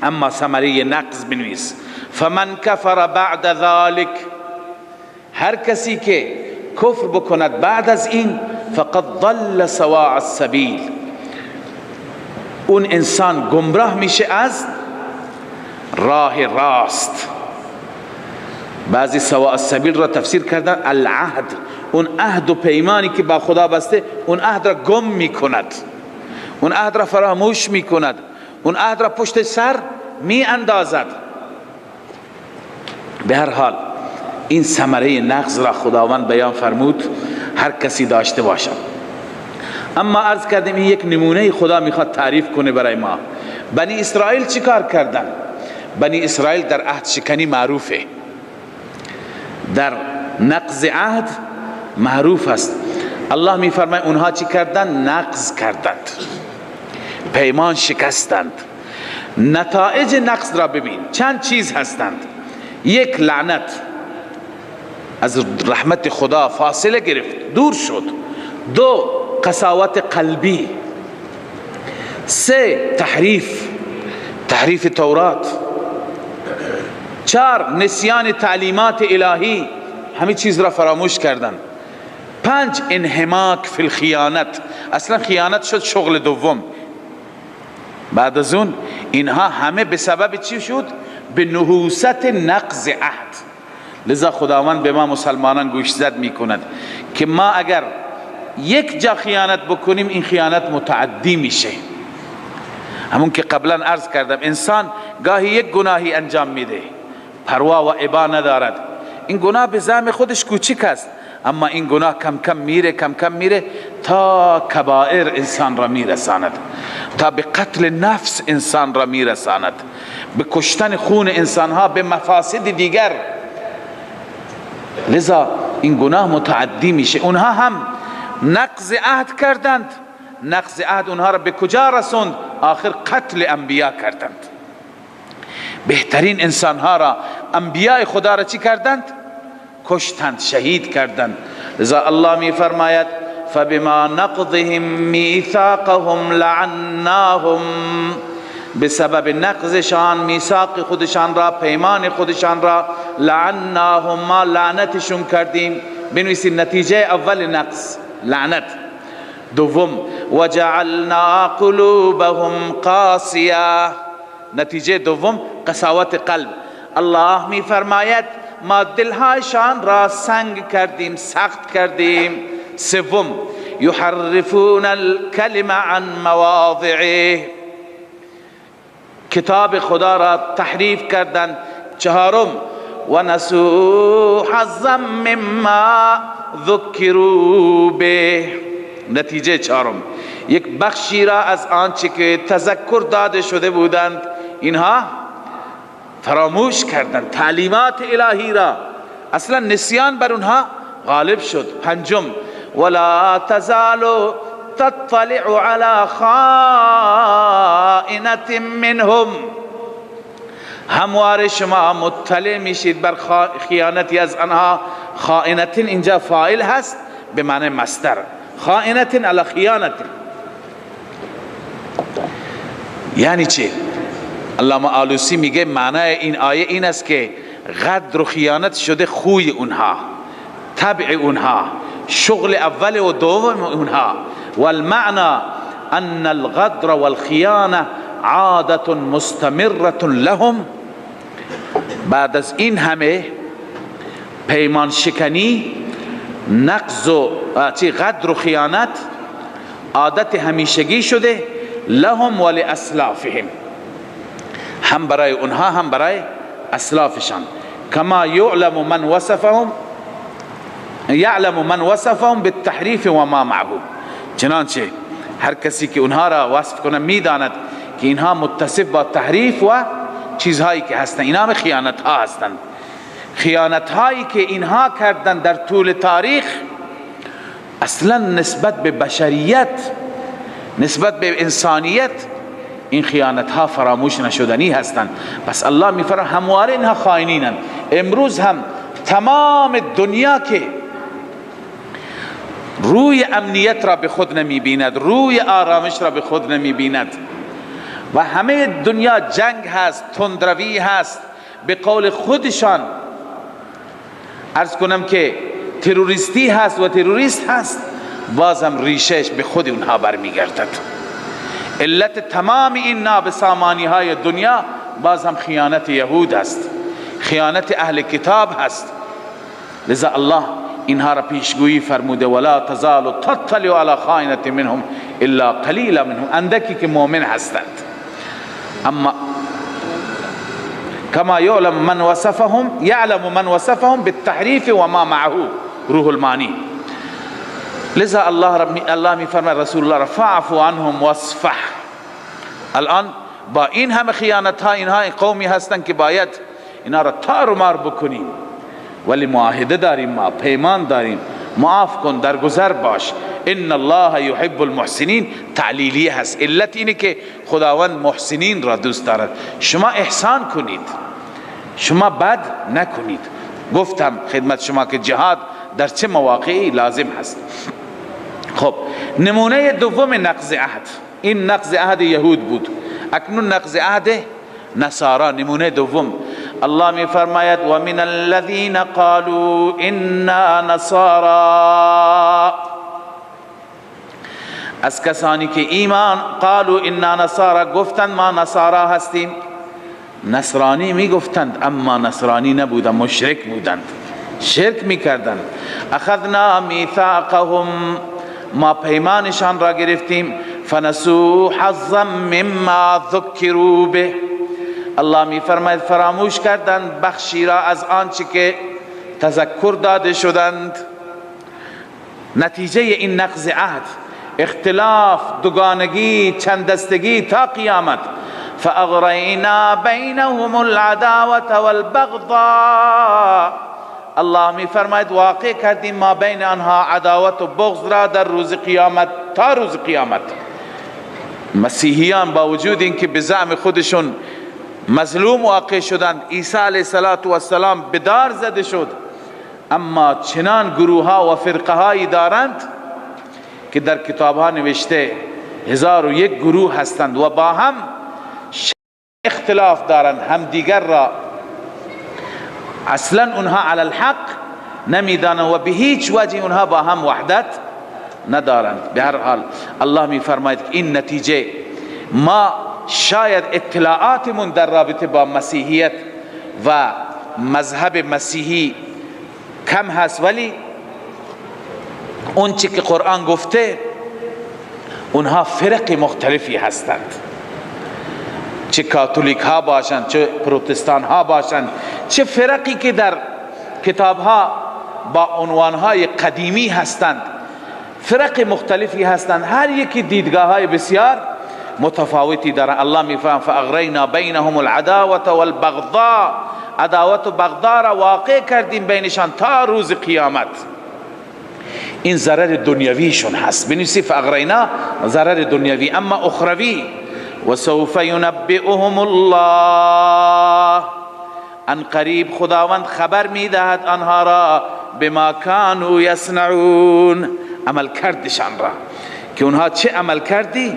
اما ثمره نقض بنویس فمن کفر بعد ذلك، هر کسی که کفر بکند بعد از این، فقد ضل سواء السبیل، اون انسان گمراه میشه از راه راست. بعضی سواء السبیل را تفسیر کردن العهد، اون عهد و پیمانی که با خدا بسته، اون عهد را گم میکند، اون عهد را فراموش میکند، اون عهد را پشت سر می اندازد. به هر حال این ثمره نقض را خداوند بیان فرمود هر کسی داشته باشد. اما عرض کردیم این یک نمونه خدا میخواد تعریف کنه برای ما. بنی اسرائیل چی کار کردن؟ بنی اسرائیل در عهد شکنی معروفه، در نقض عهد معروف است. الله میفرماید اونها چی کردند؟ نقض کردند، پیمان شکستند. نتایج نقض را ببین، چند چیز هستند. یک، لعنت، از رحمت خدا فاصله گرفت، دور شد. دو، قساوت قلبی. سه، تحریف تورات. چهار، نسیان تعلیمات الهی، همه چیز را فراموش کردن. پنج، انحماک فی الخیانت، اصلا خیانت شد شغل دوم. بعد از اون اینها همه به سبب چی شد؟ به نحوست نقض عهد. لذا خداوند به ما مسلمانان گوشزد می کند که ما اگر یک جا خیانت بکنیم این خیانت متعدی میشه. همون که قبلا عرض کردم انسان گاهی یک گناهی انجام میده، پروا و ابا ندارد، این گناه به زعم خودش کوچک است، اما این گناه کم کم میره تا کبائر انسان را میرساند، تا به قتل نفس انسان را میرساند، به کشتن خون انسان ها، به مفاسد دیگر. لذا این گناه متعدی میشه. اونها هم نقض عهد کردند، نقض عهد اونها را به کجا رسوند؟ آخر قتل انبیا کردند. بهترین انسان ها را، انبیاء خدا را چی کردند؟ کشتند، شهید کردند. لذا الله می فرماید فبما نقضهم میثاقهم لعناهم، به سبب نقضشان میثاق خودشان را، پیمان خودشان را، لعناهم، ما لعنتشون کردیم. بنویسید نتیجه اول نقض لعنت. دوم وجعلنا قلوبهم قاسیه، نتیجه دوم قساوت قلب. الله می فرماید ما دلهایشان را سنگ کردیم، سخت کردیم. سوم یحرفون الکلم عن مواضعه، کتاب خدا را تحریف کردند. چهارم و نسوا حظا مما ذکروا به، نتیجه چهارم یک بخشی را از آنچه که تذکر داده شده بودند اینها فراموش کردند، تعلیمات الهی را، اصلا نسیان بر اونها غالب شد. پنجم ولا تزال تطلع على خائنة منهم، همواره شما مطلع میشید بر خیانتی از آنها. خائنة اینجا فاعل هست به معنی مصدر، خائنة علی خیانة. یعنی چه؟ علامه آلوسی میگه معنی این آیه این است که غدر و خیانت شده خوی اونها، طبع اونها، شغل اول و دوم اونها. والمعنى ان الغدر والخیانه عادة مستمرة لهم، بعد از این همه پیمان شکنی، نقض و غدر و خیانت عادت همیشگی شده، لهم و لاسلافهم، هم برای اونها هم برای اسلافشان. کما یعلم من وصفهم بالتحریف و ما معه، چنانچه هر کسی که اونها را وصف کنه میداند که اینها متصف با تحریف و چیزهایی که هستند، اینها خیانت ها هستند. خیانت هایی که اینها کردند در طول تاریخ اصلا نسبت به بشریت، نسبت به انسانیت، این خیانت ها فراموش نشدنی هستند. پس الله میفرماید همواره اینها خائنینند. امروز هم تمام دنیا که روی امنیت را به خود نمی بیند، روی آرامش را به خود نمی بیند و همه دنیا جنگ هست، تندروی هست، به قول خودشان عرض کنم که تروریستی هست و تروریست هست، بازم ریشش به خود اونها برمیگردد. علت تمام این نابسامانی های دنیا بازم خیانت یهود است، خیانت اهل کتاب هست. لذا الله اینها را پیشگویی فرموده ولا تزال تطلع على خائنة منهم الا قلیلا منهم، اندکی که مؤمن هستند. اما كما يعلم من وصفهم بالتحریف و ما معه، روح المانی. لذا الله می فرماید رسول الله را فاعف عنهم واصفح. الان با این همه خیانت ها اینها قومی هستند که باید اینا را تار و مار بکنیم، ولی معاهده داریم، ما پیمان داریم، معاف کن، درگذر باش. ان الله يحب المحسنین تعلیلیه هست. علت اینه که خداوند محسنین را دوست دارد. شما احسان کنید، شما بد نکنید. گفتم خدمت شما که جهاد در چه مواقعی لازم هست. خب نمونه دوم نقض عهد، این نقض عهد یهود بود، اکنون نقض عهد نصارا. نمونه دوم الله می فرماید و من الذین قالوا انا نصارا، از کسانی که ایمان قالوا انا نصارا گفتند ما نصارا هستیم. نصرانی می گفتند اما نصرانی نبودند، مشرک بودند، شرک می کردند. اخذنا میثاقهم، ما پیمانشان را گرفتیم. فنسوا حظا مما ذکروا به، الله می فرماید فراموش کردند بخشی را از آنچه که تذکر داده شدند. نتیجه این نقض عهد اختلاف، دوگانگی، چند دستگی تا قیامت. فاغرینا بینهم العداوة والبغضاء، الله می فرماید واقع کردیم ما بین آنها عداوت و بغض را در روز قیامت تا روز قیامت. مسیحیان با وجود اینکه به زعم خودشون مظلوم واقع شدند، عیسی علیه السلام به دار زده شد، اما چنان گروه ها و فرقه هایی دارند که در کتاب ها نوشته 1001 گروه هستند و با هم اختلاف دارند، هم دیگر را اصلا اونها علی الحق نمیدانند و به هیچ وجه اونها با هم وحدت ندارند. به هر حال الله میفرماید که این نتیجه، ما شاید اطلاعاتمون در رابطه با مسیحیت و مذهب مسیحی کم هست، ولی اون چی که قرآن گفته اونها فرق مختلفی هستند، چه کاتولیک ها باشند، چه پروتستان ها باشند، چه فرقی که در کتاب ها با عنوان های قدیمی هستند، فرق مختلفی هستند، هر یکی دیدگاه های بسیار متفاوتی دارند. الله میفرماید فاغرینا بینهم العداوة والبغضاء، عداوت و بغضا را واقع کردیم بینشان تا روز قیامت. این ضرر دنیویشون هست، بنویسی فاغرینا ضرر دنیوی. اما اخروی و سوف ینبئهم الله، ان قریب خداوند خبر میدهد آنها را بما کانوا یصنعون، عمل کردشان را، که اونها چه عمل کردی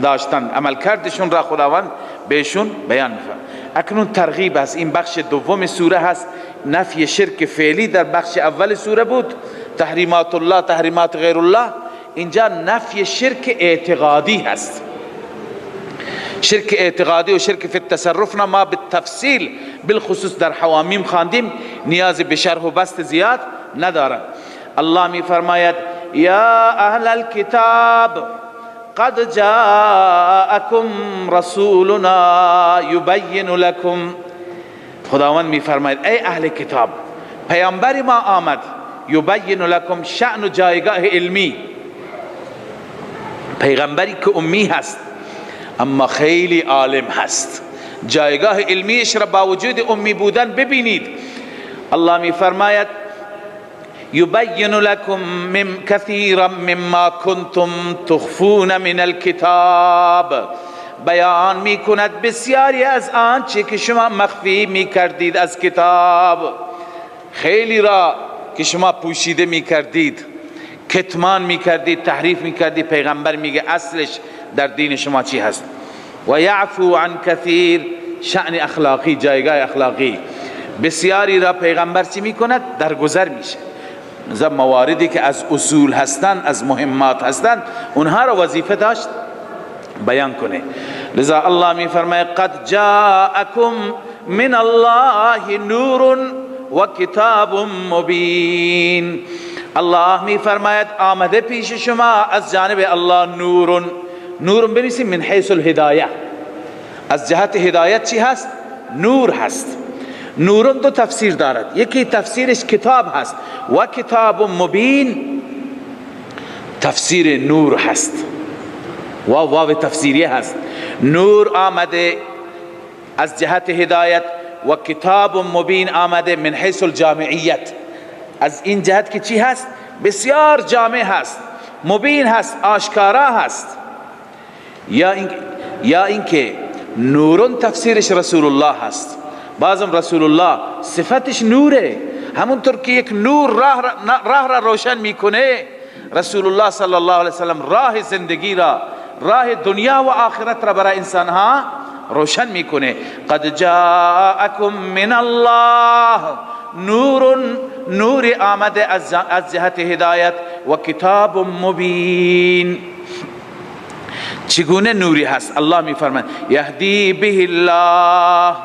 داشتند، عمل کردشون را خداوند بهشون بیان می‌کنه. اکنون ترغیب است، این بخش دوم سوره هست. نفی شرک فعلی در بخش اول سوره بود، تحریمات الله، تحریمات غیر الله. اینجا نفی شرک اعتقادی هست. شرک اعتقادی و شرک فی التصرف ما به تفصیل بالخصوص در حوامیم خواندیم، نیاز به شرح و بسط زیاد ندارد. الله می فرماید یا اهل الكتاب قد جاءكم رسولنا يبين لكم، خداوند می فرماید ای اهل کتاب، پیامبر ما آمد، یبین لکم، شأن و جایگاه علمی، پیغمبری که امی هست اما خیلی عالم هست، جایگاه علمیش را با وجود امی بودن ببینید. الله می فرماید یبین لکم کثیرا مما کنتم تخفون من الکتاب، بیان می کند بسیاری از آنچه که شما مخفی می کردید از کتاب، خیلی را که شما پوشیده می کردید، کتمان می کردید، تحریف می کردید. پیغمبر میگه اصلش در دین شما چی هست. و یعفو عن کثیر، شأن اخلاقی، جایگاه اخلاقی، بسیاری را پیغمبر چی می کند؟ درگذر میشه. مواردی که از اصول هستند، از مهمات هستند، اونها را وظیفه داشت بیان کنه. لذا الله می فرماید قد جاءکم من الله نور و کتاب مبین. الله می فرماید آمده پیش شما از جانب الله نور. نور بنویسیم من حیث الهدایه، از جهت هدایت چی هست؟ نور هست. نور دو تفسیر دارد، یکی تفسیرش کتاب هست و کتاب مبین تفسیر نور هست، واو تفسیریه هست. نور آمده از جهت هدایت و کتاب مبین آمده من حیث الجامعیت، از این جهت که چی هست؟ بسیار جامع هست، مبین هست، آشکارا هست. یا اینکه نورون تفسیرش رسول الله هست. بعضم رسول الله صفتش نوره، همونطور که یک نور راه را روشن میکنه، رسول الله صلی الله علیه وسلم راه زندگی را، راه دنیا و آخرت را برای انسانها روشن میکنه. قد جاءکم من الله نور، نور آمده از جهت هدایت و کتاب مبین. چگونه نوری هست؟ الله میفرماید یهدی به الله،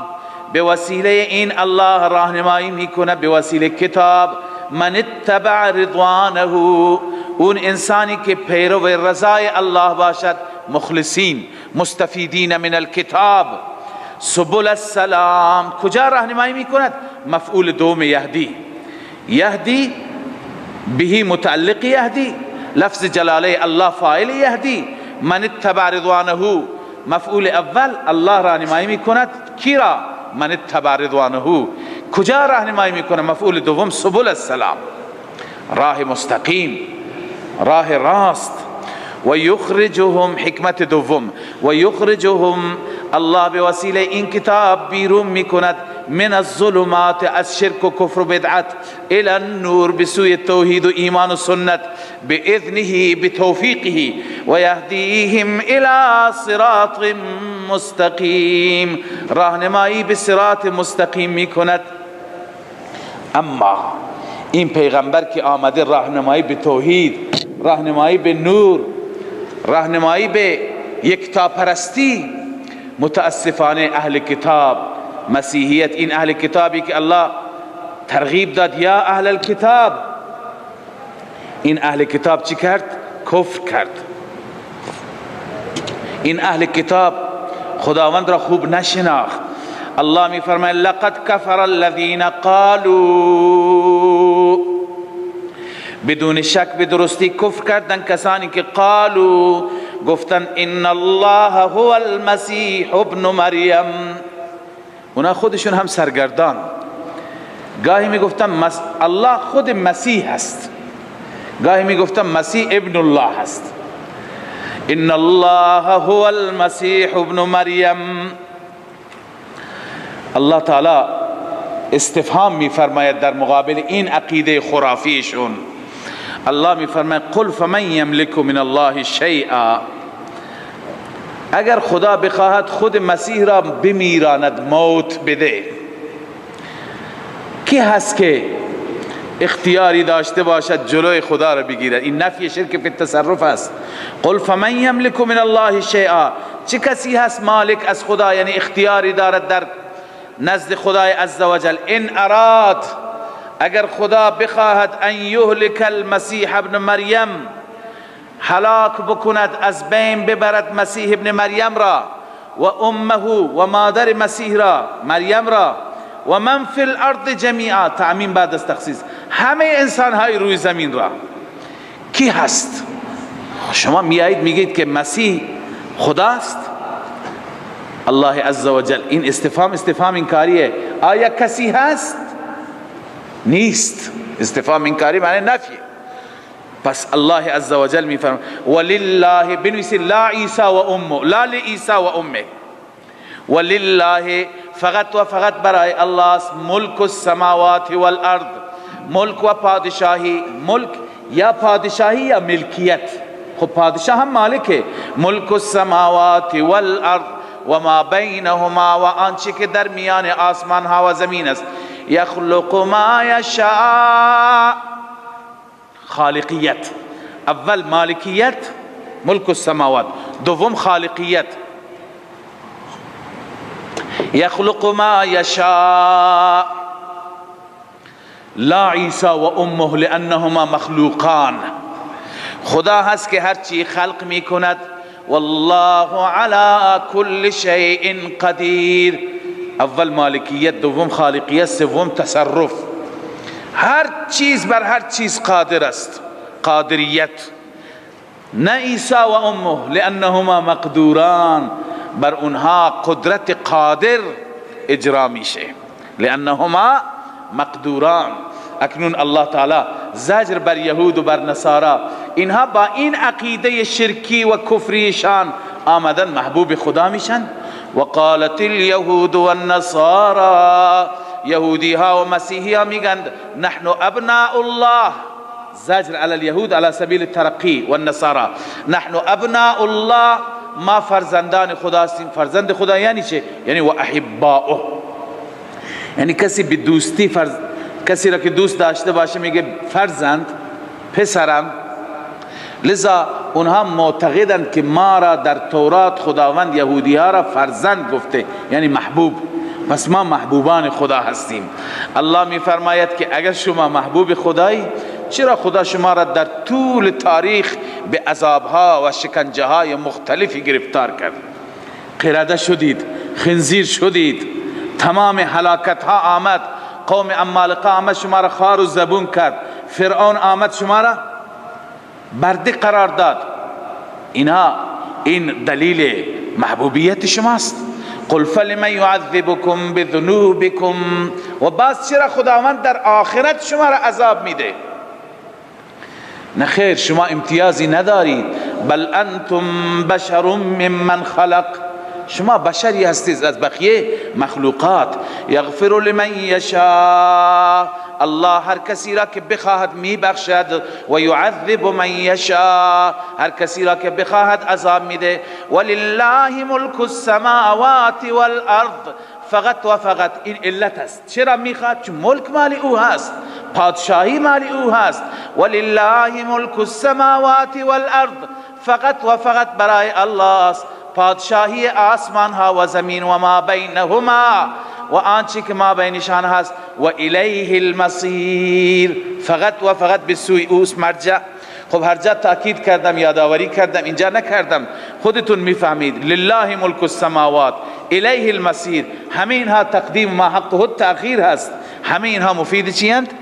به وسیله این الله راهنمایی میکنه، به وسیله کتاب. من اتبع رضوانه، اون انسانی که پیرو رضای الله باشد، مخلصین مستفیدین من الکتاب. سبل السلام کجا راهنمایی میکند؟ مفعول دوم یهدی، یهدی به متعلق یهدی، لفظ جلاله الله فاعل یهدی. من اتبع رضوانه مفعول اول، الله راهنمایی میکند کی را؟ من اتبع رضوانه. کجا راهنمایی میکنه؟ مفعول دوم سبل السلام، راه مستقیم، راه راست. و یخرجهم، حکمت دوم، و یخرجهم، الله به وسیله این کتاب بیرون میکند من الظلمات، از شرک و کفر و بدعت، الى النور، بسوی توحید و ایمان و سنت، باذنه، بتوفیقه، و یهدیهم الى صراط مستقیم، راهنمایی به صراط مستقیم میکند. اما این پیغمبر که آمده راهنمایی به توحید، راهنمایی به نور، راهنمایی به یکتاپرستی. متاسفانه اهل کتاب، مسیحیت، این اهل کتابی که الله ترغیب داد یا اهل الکتاب، این اهل کتاب چی کرد؟ کفر کرد. این اهل کتاب خداوند را خوب نشناخت. الله می فرماید لقد کفر الذین قالوا، بدون شک به درستی کفر کردن کسانی که قالوا، گفتن ان الله هو المسیح ابن مریم. اونا خودشون هم سرگردان، گاهی می گفتن الله خود مسیح هست، گاهی می گفتن مسیح ابن الله هست. ان الله هو المسیح ابن مریم. الله تعالی استفهام می فرماید در مقابل این عقیده خرافیشون. الله می فرماید قل فمن یملک من الله شیئا، اگر خدا بخواهد خود مسیح را بمیراند، موت بده، کی هست که اختیاری داشته باشد جلوی خدا را بگیرد؟ این نفی شرک فی التصرف است. قل فمن یملک من الله شیئا، چه کسی هست مالک از خدا، یعنی اختیاری دارد در نزد خدای عزوجل؟ ان اراد، اگر خدا بخواهد ان یهلک المسیح ابن مریم، هلاک بکند، از بین ببرد مسیح ابن مریم را، و امه و مادر مسیح را، مریم را، و من فی الارض جمیعا، تعمیم بعد از تخصیص، همه انسان های روی زمین را. کی هست؟ شما میایید میگید که مسیح خداست. الله عزوجل این استفهام انکاریه. آیا کسی هست؟ نیست. استفهام انکاری معنی نفی. پس الله عزوجل میفرماید ولله، بنویسید لا عیسی و امه، لا لعیسی و امه، ولله، فقط و فقط برای الله است، ملک السماوات والارض، ملک و پادشاهی. ملک یا پادشاهی یا ملکیت. خب پادشاه هم مالکه. ملک السماوات والارض و ما بینهما، و آنچه که در میان آسمان ها و زمین است. یخلق ما یشاء، خالقیت. اول مالکیت، ملک السماوات، دوم خالقیت. یخلق ما یشاء، لا عیسی و امه لانهما مخلوقان. خدا هست که هر چی خلق می کند. والله على كل شيء قدیر. اول مالکیت، دوم خالقیت، سوم تصرف. هر چیز بر هر چیز قادر است، قادریت. نه عیسی و امه لانهما مقدوران، بر اونها قدرت قادر اجرا میشه، لانهما مقدوران. اکنون الله تعالی زجر بر یهود و بر نصارا، اینها با این عقیده شرکی و کفریشان آمدن محبوب خدا میشن. و قالت الیهود و النصارا، یهودی ها و مسیحی ها میگند نحن ابناء الله. زجر علی الیهود علی سبیل الترقی و النصارا، نحن ابناء الله، ما فرزندان خدا هستیم. فرزند خدا یعنی چه؟ یعنی و احباؤه، یعنی کسی به دوستی کسی را که دوست داشته باشه میگه فرزند، پسرم. لذا اونها معتقدند که ما را در تورات خداوند یهودی ها را فرزند گفته، یعنی محبوب. پس ما محبوبان خدا هستیم. الله می فرماید که اگر شما محبوب خدایی، چرا خدا شما را در طول تاریخ به عذابها و شکنجه های مختلفی گرفتار کرد؟ قرده شدید، خنزیر شدید، تمام هلاکت ها آمد. قوم عمالقه آمد شما را خوار و زبون کرد. فرعون آمد شما را برده قرار داد. این دلیل محبوبیت شماست. قل فلم یعذبکم بذنوبکم، و باز چرا خداوند در آخرت شما را عذاب میده؟ نخیر، شما امتیازی ندارید. بل انتم بشر ممن خلق، شما بشری هستید از بقیه مخلوقات. یغفر لمن یشاء، الله هر کسی را که بخواهد میبخشد. و یعذب من یشاء، هر کسی را که بخواهد عذاب میده. ولله ملک السماوات والارض، فقط و فقط این علت است. چرا میخواد؟ چون ملک مال او هست، پادشاهی مالی او هست. ولله ملک السماوات والارض، فقط و فقط برای الله است پادشاهی آسمان ها و زمین و ما بینهما و آنچه که ما بینشان هست. و الیه المصیر، فقط و فقط به سوی اوست مرجع. خب هر جا تاکید کردم، یادآوری کردم، اینجا نکردم، خودتون میفهمید. لله ملک السماوات، الیه المصیر، همین ها تقدیم ما حقه التأخیر هست، همین ها مفید چیند؟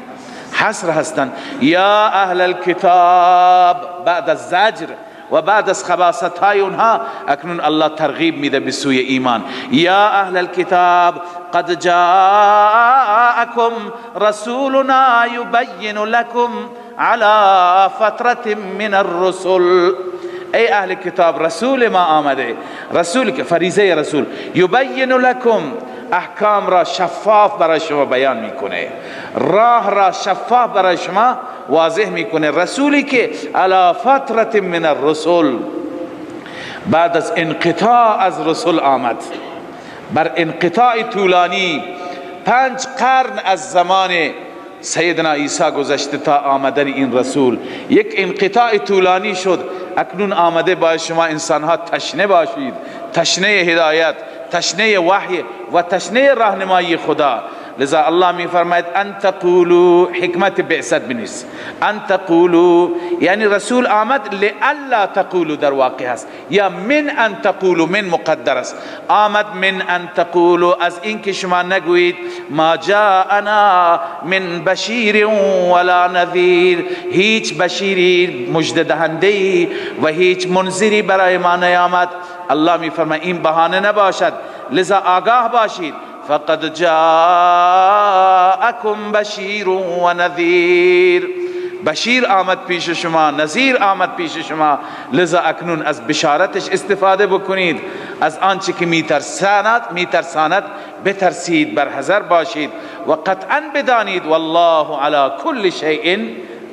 حصر هستند. یا اهل الكتاب، بعد از زجر و بعد از خباثت های اونها اکنون الله ترغیب میده به سوی ایمان. یا اهل الكتاب قد جاءكم رسولنا يبين لكم على فترة من الرسل. ای اهل کتاب، رسول ما آمده، رسول که فریضه رسول، یبین لکم، احکام را شفاف برای شما بیان میکنه، راه را شفاف برای شما واضح میکنه. رسولی که علی فترة من الرسل، بعد از انقطاع از رسول آمد، بر انقطاع طولانی 5 قرن از زمان سیدنا عیسی گذشته تا آمدن این رسول، یک انقطاع طولانی شد. اکنون آمده باید شما انسان ها تشنه باشید، تشنه هدایت، تشنه وحی و تشنه راهنمایی خدا. لذا الله می فرماید ان تقولوا، حکمت بعثت بنیست، ان تقولوا یعنی رسول آمد لئلا تقولوا، در واقع هست، یا من ان تقولوا، من مقدر است، آمد من ان تقولوا، از این که شما نگویید ما جاءنا من بشیر ولا نذیر، هیچ بشیری مژده دهنده و هیچ منذری برای ما نیامد. الله می فرماید این بهانه نباشد، لذا آگاه باشید. فقد جاءكم بشیر و نذیر، بشیر آمد پیش شما، نذیر آمد پیش شما، لذا اکنون از بشارتش استفاده بکنید، از آنچه که میترساند بترسید، برحذر باشید و قطعا بدانید والله علی کل شیء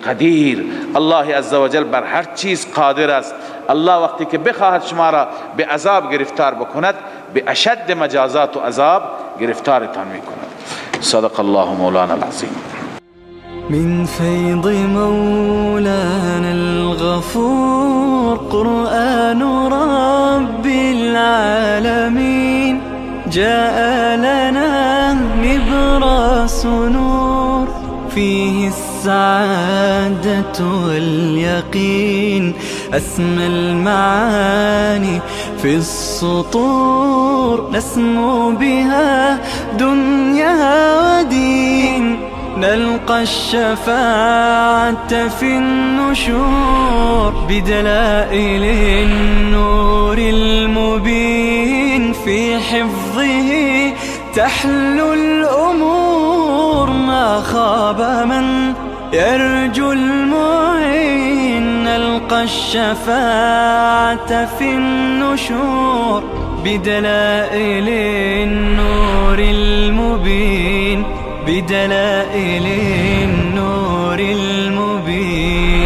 قدیر، الله عزوجل بر هر چیز قادر است. الله وقتی که بخواهد شما را به عذاب گرفتار بکند، به اشد مجازات و عذاب گرفتارتان میکند. صدق الله مولانا العظیم. من فيض مولانا الغفور قرآن رب العالمين جاء لنا نبراس نور فيه السعادة واليقين أسمى المعاني في السطور نسمو بها دنيا ودين نلقى الشفاعة في النشور بدلائل النور المبين في حفظه تحلو الأمور ما خاب من يرجو المعين نلقى الشفاعة في النشور بدلائل النور المبين بدلائل النور المبين.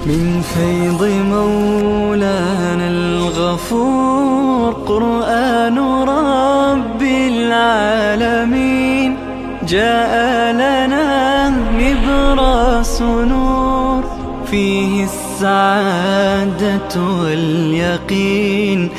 من فيض مولانا الغفور قرآن رب العالمين جاء لنا نبراس نور فيه السعادة واليقين